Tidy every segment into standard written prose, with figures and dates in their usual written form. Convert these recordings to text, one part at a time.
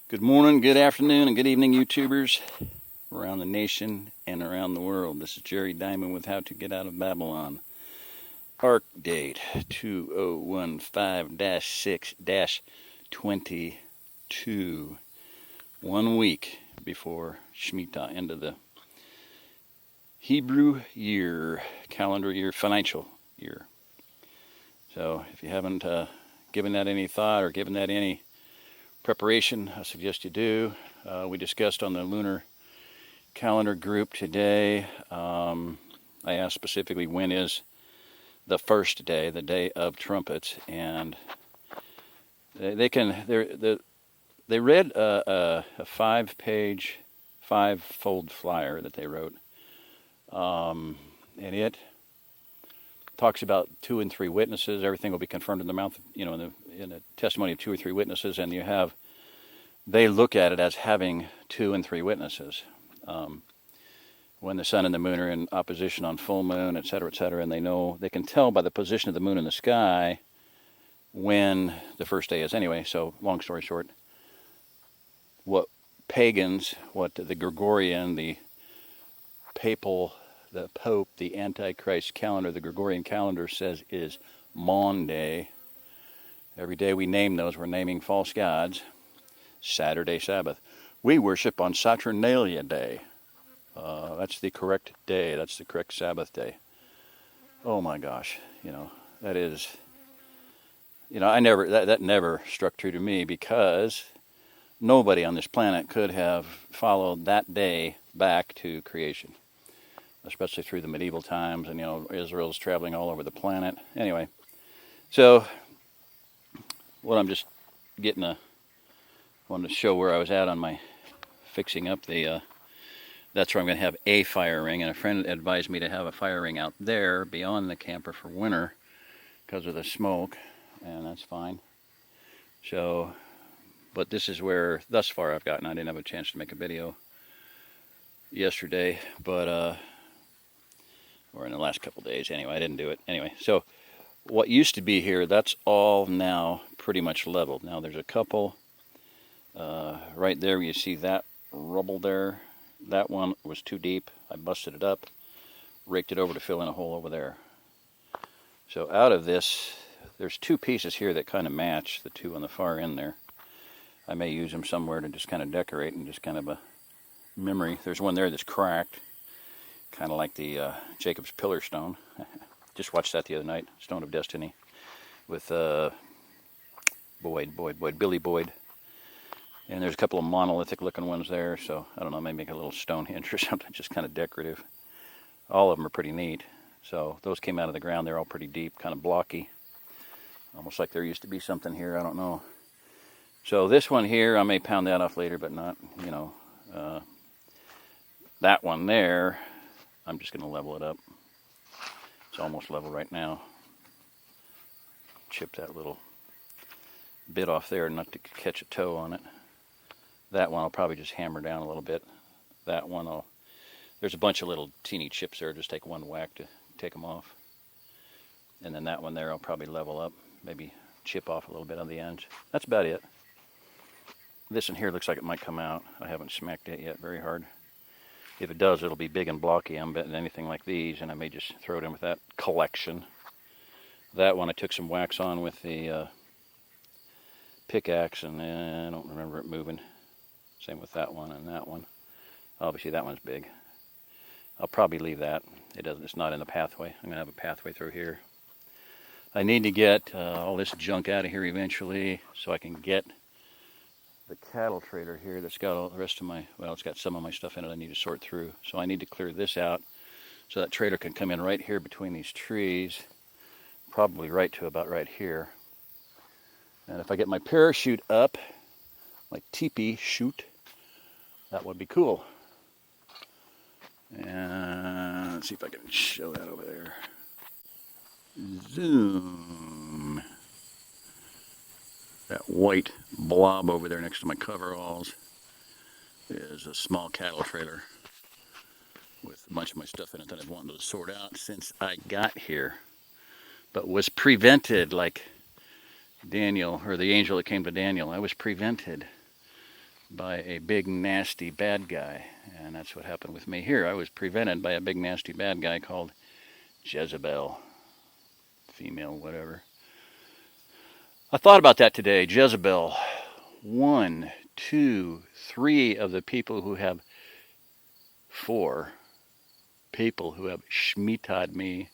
Good morning, good afternoon, and good evening, YouTubers around the nation and around the world. This is Jerry Diamond with How to Get Out of Babylon. Arc date 2015-6-22. 1 week before Shemitah, end of the Hebrew year, calendar year, financial year. So if you haven't given that any thought or given that any preparation, I suggest you do. We discussed on the lunar calendar group today. I asked specifically when is the first day, the day of trumpets, and they read a 5-page, 5-fold flyer that they wrote, and it talks about 2 and 3 witnesses. Everything will be confirmed in the mouth, in the testimony of 2 or 3 witnesses, and they look at it as having 2 and 3 witnesses. When the sun and the moon are in opposition on full moon, etc., and they can tell by the position of the moon in the sky when the first day is. Anyway, so long story short, what the Gregorian, the papal, the Pope, the Antichrist calendar, the Gregorian calendar says is Maunday. Every day we name those, we're naming false gods. Saturday, Sabbath. We worship on Saturnalia Day. That's the correct day. That's the correct Sabbath day. Oh my gosh, that is, that never struck true to me, because nobody on this planet could have followed that day back to creation, especially through the medieval times, and Israel's traveling all over the planet. Anyway, so what I'm just wanted to show where I was at on my fixing up that's where I'm going to have a fire ring, and a friend advised me to have a fire ring out there beyond the camper for winter because of the smoke, and that's fine. So, but this is where thus far I've gotten. I didn't have a chance to make a video yesterday, but or in the last couple days anyway. I didn't do it anyway. So what used to be here, that's all now pretty much leveled. Now there's a couple right there where you see that rubble there. That one was too deep. I busted it up, raked it over to fill in a hole over there. So out of this, there's 2 pieces here that kind of match the 2 on the far end there. I may use them somewhere to just kind of decorate and just kind of a memory. There's one there that's cracked, kind of like the Jacob's Pillar Stone. Just watched that the other night, Stone of Destiny, with Billy Boyd. And there's a couple of monolithic looking ones there, so I don't know, maybe make a little Stonehenge or something, just kind of decorative. All of them are pretty neat. So those came out of the ground, they're all pretty deep, kind of blocky. Almost like there used to be something here, I don't know. So this one here, I may pound that off later, but not, that one there, I'm just going to level it up. It's almost level right now. Chip that little bit off there, not to catch a toe on it. That one I'll probably just hammer down a little bit. That one there's a bunch of little teeny chips there, just take one whack to take them off. And then that one there I'll probably level up, maybe chip off a little bit on the ends. That's about it. This one here looks like it might come out. I haven't smacked it yet very hard. If it does, it'll be big and blocky. I'm betting anything like these, and I may just throw it in with that collection. That one I took some wax on with the pickaxe, and I don't remember it moving. Same with that one and that one. Obviously that one's big. I'll probably leave that. It's not in the pathway. I'm going to have a pathway through here. I need to get all this junk out of here eventually, so I can get the cattle trailer here that's got all the rest of it's got some of my stuff in it I need to sort through. So I need to clear this out so that trailer can come in right here between these trees, probably right to about right here. And if I get my parachute up, my teepee chute, that would be cool. And let's see if I can show that over there. Zoom. That white blob over there next to my coveralls is a small cattle trailer with a bunch of my stuff in it that I've wanted to sort out since I got here, but was prevented, like Daniel, or the angel that came to Daniel. I was prevented by a big, nasty, bad guy. And that's what happened with me here. I was prevented by a big, nasty, bad guy called Jezebel. Female, whatever. I thought about that today. Jezebel. 1, 2, 3 of the people who have 4 people who have shmitad me,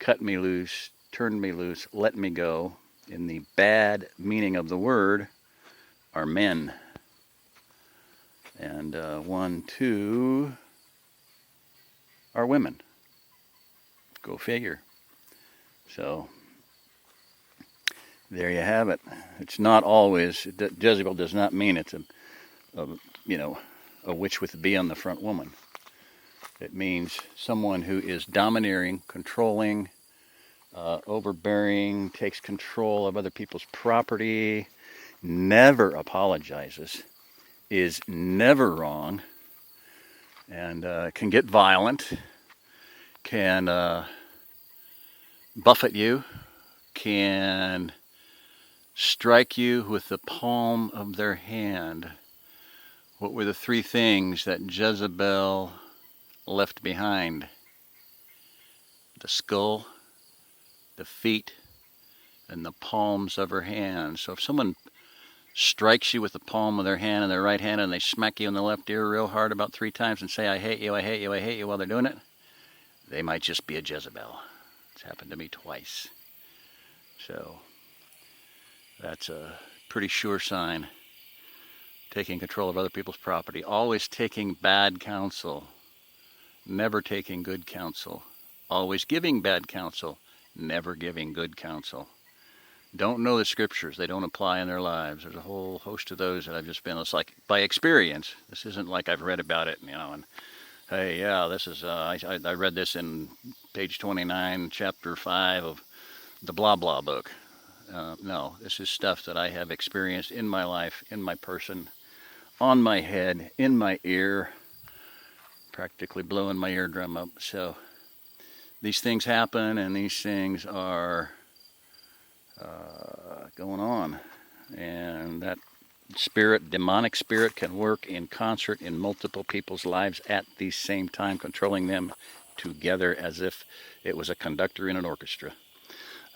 cut me loose, turned me loose, let me go, in the bad meaning of the word, are men. And 1, 2 are women. Go figure. So there you have it. It's not always, Jezebel does not mean it's a witch with a B on the front woman. It means someone who is domineering, controlling, overbearing, takes control of other people's property, never apologizes, is never wrong, and can get violent, can buffet you, can strike you with the palm of their hand. What were the 3 things that Jezebel left behind? The skull, the feet, and the palms of her hands. So if someone strikes you with the palm of their hand and their right hand, and they smack you in the left ear real hard about 3 times and say, I hate you, I hate you, I hate you, while they're doing it, they might just be a Jezebel. It's happened to me twice. So that's a pretty sure sign. Taking control of other people's property. Always taking bad counsel. Never taking good counsel. Always giving bad counsel. Never giving good counsel. Don't know the scriptures. They don't apply in their lives. There's a whole host of those that I've just been, it's like by experience. This isn't like I've read about it, and hey, yeah, this is, I read this in page 29, chapter 5 of the blah blah book. No, this is stuff that I have experienced in my life, in my person, on my head, in my ear, practically blowing my eardrum up. So these things happen, and these things are going on. And that spirit, demonic spirit, can work in concert in multiple people's lives at the same time, controlling them together as if it was a conductor in an orchestra.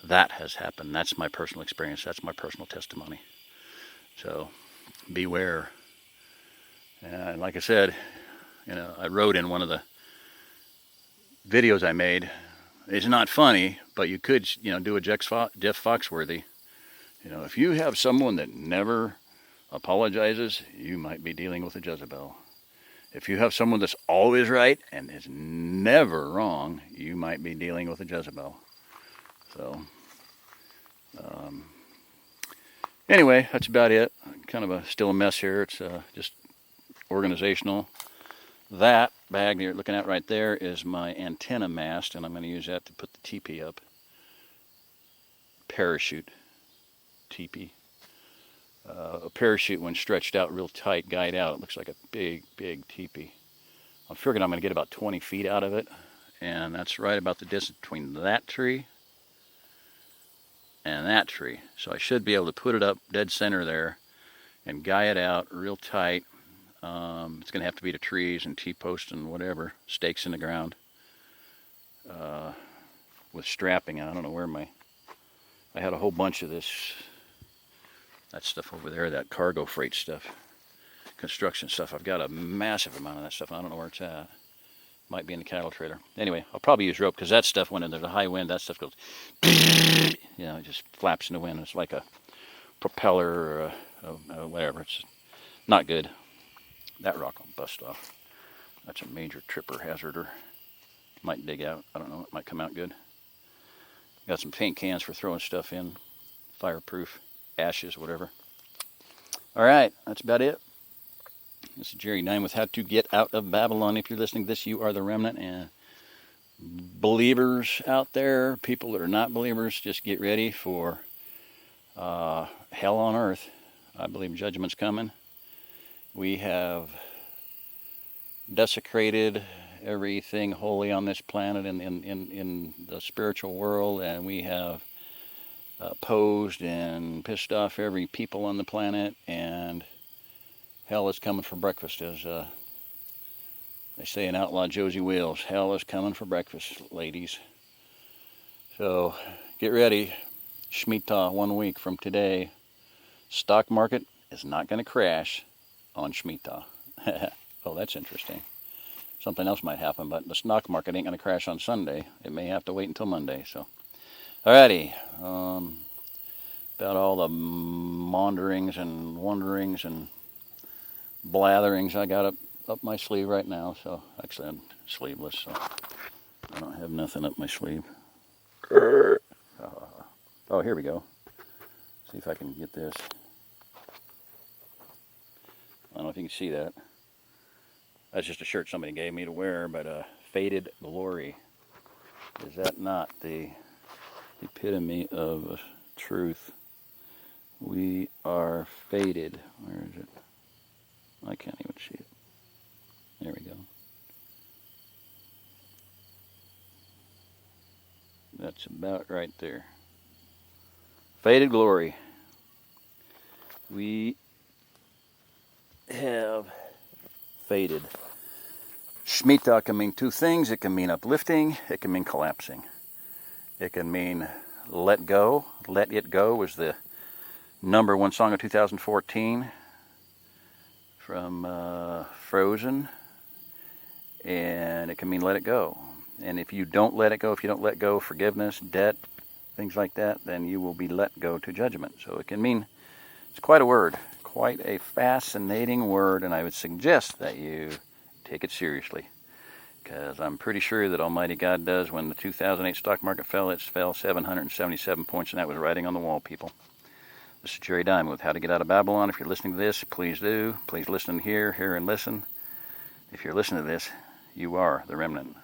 That has happened. That's my personal experience. That's my personal testimony. So beware. And like I said, I wrote in one of the videos I made, it's not funny, but you could, do a Jeff Foxworthy. If you have someone that never apologizes, you might be dealing with a Jezebel. If you have someone that's always right and is never wrong, you might be dealing with a Jezebel. So, anyway, that's about it. Kind of still a mess here. It's just organizational. That bag you're looking at right there is my antenna mast, and I'm going to use that to put the teepee up. Parachute teepee. A parachute, when stretched out real tight, guyed out, it looks like a big, big teepee. I'm figuring I'm going to get about 20 feet out of it, and that's right about the distance between that tree and that tree. So I should be able to put it up dead center there and guy it out real tight. It's going to have to be to trees and T-posts and whatever, stakes in the ground, with strapping. I don't know where I had a whole bunch of that stuff over there, that cargo freight stuff, construction stuff. I've got a massive amount of that stuff. I don't know where it's at. Might be in the cattle trailer. Anyway, I'll probably use rope, because that stuff, when there's a high wind, that stuff goes, it just flaps in the wind. It's like a propeller or whatever. It's not good. That rock will bust off. That's a major tripper hazarder. Might dig out. I don't know. It might come out good. Got some paint cans for throwing stuff in. Fireproof. Ashes, whatever. All right. That's about it. This is Jerry 9 with How to Get Out of Babylon. If you're listening to this, you are the remnant. And believers out there, people that are not believers, just get ready for hell on earth. I believe judgment's coming. We have desecrated everything holy on this planet in the spiritual world, and we have posed and pissed off every people on the planet, and Hell is coming for breakfast, as they say in Outlaw Josie Wales. Hell is coming for breakfast, ladies. So get ready. Shemitah 1 week from today. Stock market is not going to crash on Shemitah. Oh, that's interesting. Something else might happen, but the stock market ain't going to crash on Sunday. It may have to wait until Monday. So, alrighty. About all the maunderings and wonderings and blatherings I got up my sleeve right now. So, actually, I'm sleeveless, so I don't have nothing up my sleeve. Oh, here we go. See if I can get this. I don't know if you can see that. That's just a shirt somebody gave me to wear, but Faded Glory. Is that not the epitome of truth? We are faded. Where is it? I can't even see it. There we go. That's about right there. Faded Glory. We have faded. Shemitah can mean two things. It can mean uplifting. It can mean collapsing. It can mean let go. Let It Go was the #1 song of 2014 from Frozen. And it can mean let it go. And if you don't let it go, if you don't let go forgiveness, debt, things like that, then you will be let go to judgment. So it can mean, it's quite a word, quite a fascinating word, and I would suggest that you take it seriously, because I'm pretty sure that Almighty God does. When the 2008 stock market fell, it fell 777 points, and that was writing on the wall, people. This is Jerry Diamond with How to Get Out of Babylon. If you're listening to this, please do. Please listen here and listen. If you're listening to this, you are the remnant.